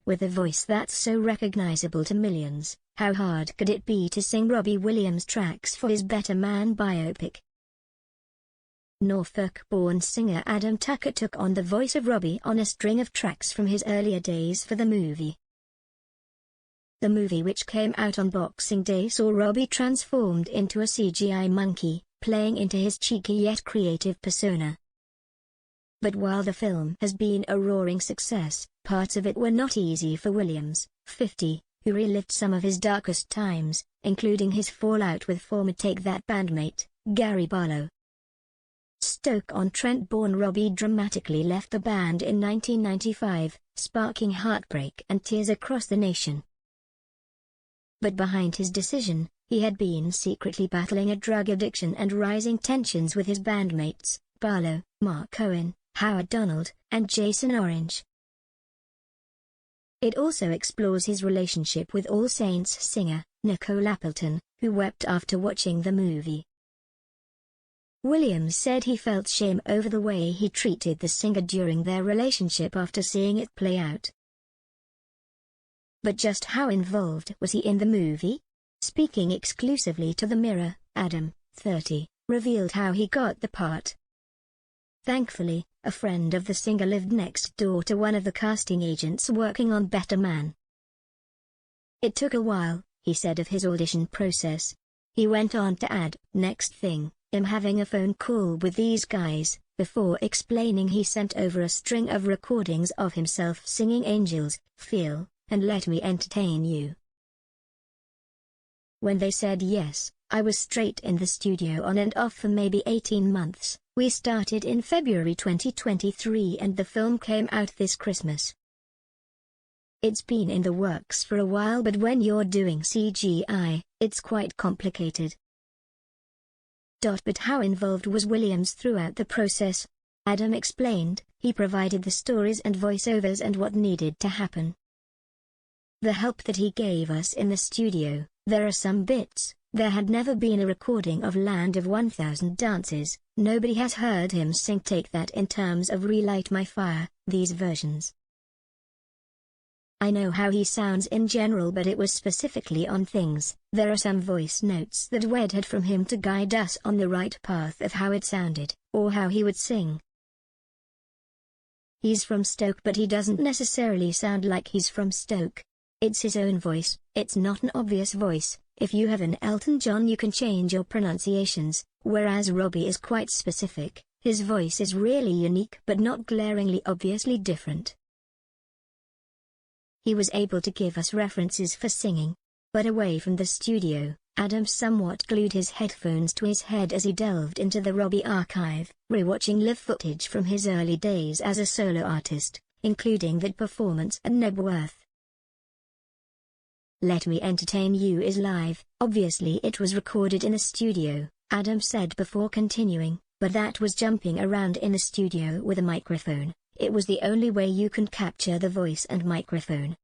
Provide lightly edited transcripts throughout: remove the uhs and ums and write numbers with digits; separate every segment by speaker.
Speaker 1: with a voice that's so recognizable to millions, how hard could it be to sing Robbie Williams tracks for his Better Man biopic? Norfolk-born singer Adam Tucker took on the voice of Robbie on a string of tracks from his earlier days for the movie. The movie, which came out on Boxing Day, saw Robbie transformed into a CGI monkey, playing into his cheeky yet creative persona. But while the film has been a roaring success, parts of it were not easy for Williams, 50, who relived some of his darkest times, including his fallout with former Take That bandmate, Gary Barlow. Stoke-on-Trent-born Robbie dramatically left the band in 1995, sparking heartbreak and tears across the nation. But behind his decision, he had been secretly battling a drug addiction and rising tensions with his bandmates, Barlow, Mark Cohen, Howard Donald, and Jason Orange. It also explores his relationship with All Saints singer, Nicole Appleton, who wept after watching the movie. Williams said he felt shame over the way he treated the singer during their relationship after seeing it play out. But just how involved was he in the movie? Speaking exclusively to The Mirror, Adam, 30, revealed how he got the part. Thankfully, a friend of the singer lived next door to one of the casting agents working on Better Man. It took a while, he said of his audition process. He went on to add, next thing, I'm having a phone call with these guys, before explaining he sent over a string of recordings of himself singing Angels, Feel, and Let Me Entertain You. When they said yes, I was straight in the studio on and off for maybe 18 months. We started in February 2023 and the film came out this Christmas. It's been in the works for a while, but when you're doing CGI, it's quite complicated. But how involved was Williams throughout the process? Adam explained, he provided the stories and voiceovers and what needed to happen. The help that he gave us in the studio, there are some bits, there had never been a recording of Land of 1000 Dances, nobody has heard him sing Take That in terms of Relight My Fire, these versions. I know how he sounds in general, but it was specifically on things, there are some voice notes that we'd had from him to guide us on the right path of how it sounded, or how he would sing. He's from Stoke, but he doesn't necessarily sound like he's from Stoke. It's his own voice, it's not an obvious voice. If you have an Elton John you can change your pronunciations, whereas Robbie is quite specific, his voice is really unique but not glaringly obviously different. He was able to give us references for singing. But away from the studio, Adam somewhat glued his headphones to his head as he delved into the Robbie archive, rewatching live footage from his early days as a solo artist, including that performance at Nebworth. Let Me Entertain You is live, obviously it was recorded in a studio, Adam said before continuing, but that was jumping around in a studio with a microphone, it was the only way you can capture the voice and microphone.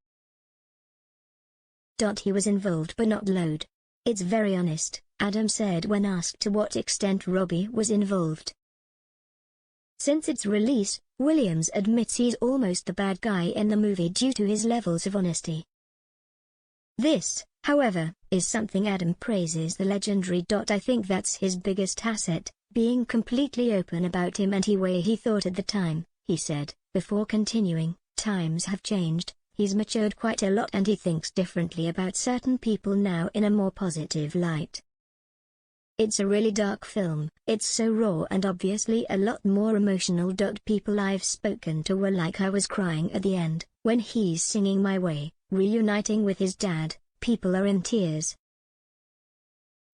Speaker 1: He was involved but not load. It's very honest, Adam said when asked to what extent Robbie was involved. Since its release, Williams admits he's almost the bad guy in the movie due to his levels of honesty. This, however, is something Adam praises the legendary. I think that's his biggest asset, being completely open about him and the way he thought at the time, he said, before continuing, times have changed, he's matured quite a lot and he thinks differently about certain people now in a more positive light. It's a really dark film, it's so raw and obviously a lot more emotional. People I've spoken to were like I was crying at the end, when he's singing My Way, reuniting with his dad, people are in tears.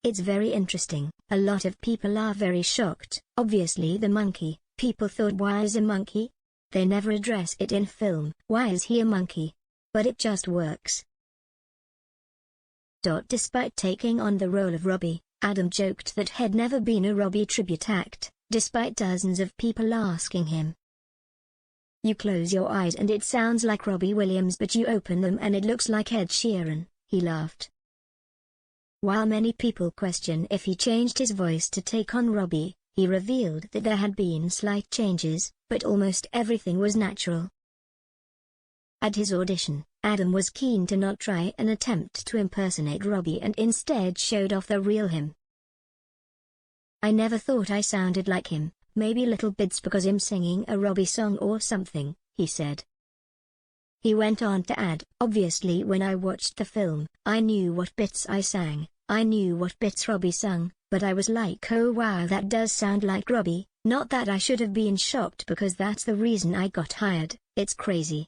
Speaker 1: It's very interesting, a lot of people are very shocked. Obviously the monkey, people thought why is a monkey? They never address it in film, why is he a monkey? But it just works. Despite taking on the role of Robbie, Adam joked that had never been a Robbie tribute act, despite dozens of people asking him. You close your eyes and it sounds like Robbie Williams, but you open them and it looks like Ed Sheeran, he laughed. While many people question if he changed his voice to take on Robbie, he revealed that there had been slight changes, but almost everything was natural. At his audition, Adam was keen to not try an attempt to impersonate Robbie and instead showed off the real him. "I never thought I sounded like him, maybe little bits because I'm singing a Robbie song or something," he said. He went on to add, "Obviously when I watched the film, I knew what bits I sang, I knew what bits Robbie sung, but I was like, oh wow, that does sound like Robbie, not that I should have been shocked because that's the reason I got hired, it's crazy."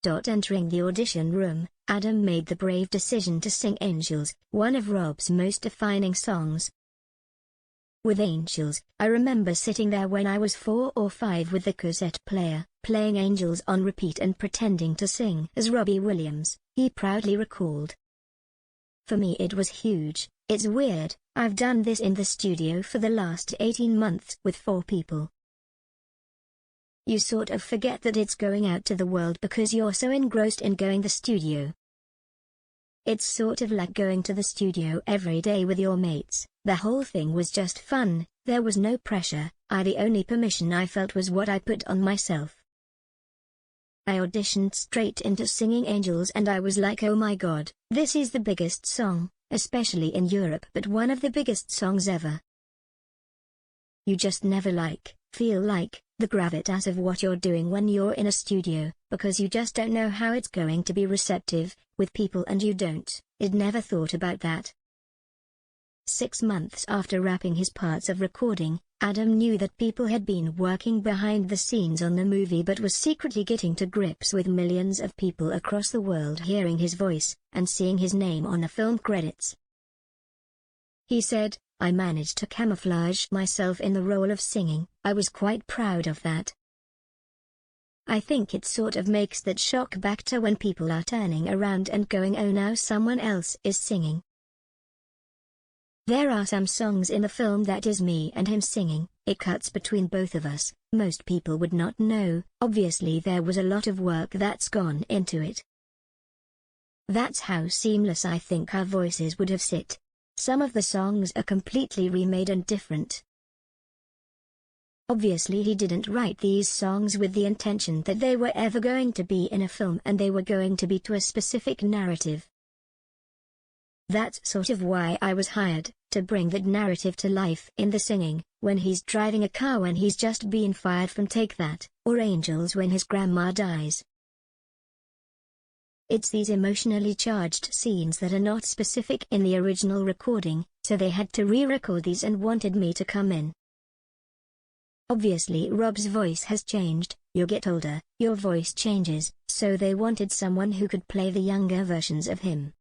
Speaker 1: Entering the audition room, Adam made the brave decision to sing Angels, one of Rob's most defining songs. With Angels, I remember sitting there when I was 4 or 5 with the cassette player, playing Angels on repeat and pretending to sing as Robbie Williams, he proudly recalled. "For me it was huge. It's weird, I've done this in the studio for the last 18 months with 4 people. You sort of forget that it's going out to the world because you're so engrossed in going to the studio. It's sort of like going to the studio every day with your mates. The whole thing was just fun, there was no pressure, the only permission I felt was what I put on myself. I auditioned straight into singing Angels and I was like, oh my god, this is the biggest song, especially in Europe, but one of the biggest songs ever. You just never feel the gravitas of what you're doing when you're in a studio, because you just don't know how it's going to be receptive, with people and I'd never thought about that." 6 months after wrapping his parts of recording, Adam knew that people had been working behind the scenes on the movie but was secretly getting to grips with millions of people across the world hearing his voice, and seeing his name on the film credits. He said, "I managed to camouflage myself in the role of singing, I was quite proud of that. I think it sort of makes that shock factor when people are turning around and going, oh now someone else is singing. There are some songs in the film that is me and him singing, it cuts between both of us, most people would not know, obviously there was a lot of work that's gone into it. That's how seamless I think our voices would have sit. Some of the songs are completely remade and different. Obviously he didn't write these songs with the intention that they were ever going to be in a film and they were going to be to a specific narrative. That's sort of why I was hired, to bring that narrative to life in the singing, when he's driving a car when he's just been fired from Take That, or Angels when his grandma dies. It's these emotionally charged scenes that are not specific in the original recording, so they had to re-record these and wanted me to come in. Obviously Rob's voice has changed, you get older, your voice changes, so they wanted someone who could play the younger versions of him.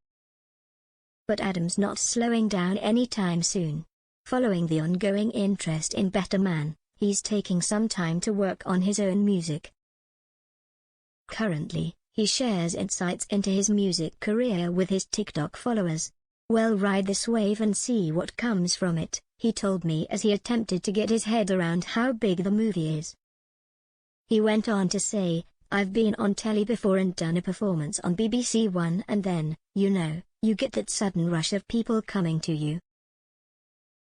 Speaker 1: But Adam's not slowing down anytime soon. Following the ongoing interest in Better Man, he's taking some time to work on his own music. Currently, he shares insights into his music career with his TikTok followers. "Well, ride this wave and see what comes from it," he told me as he attempted to get his head around how big the movie is. He went on to say, "I've been on telly before and done a performance on BBC One and then, you get that sudden rush of people coming to you.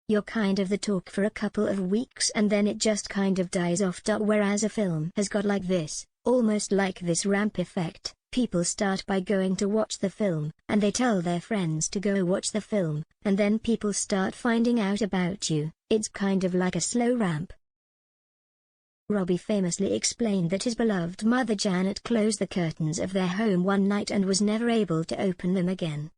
Speaker 1: You're kind of the talk for a couple of weeks and then it just kind of dies off. Whereas a film has got like this, almost like this ramp effect, people start by going to watch the film, and they tell their friends to go watch the film, and then people start finding out about you, it's kind of like a slow ramp." Robbie famously explained that his beloved mother Janet closed the curtains of their home one night and was never able to open them again.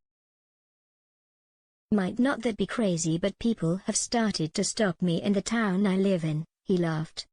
Speaker 1: "Might not that be crazy, but people have started to stop me in the town I live in," he laughed.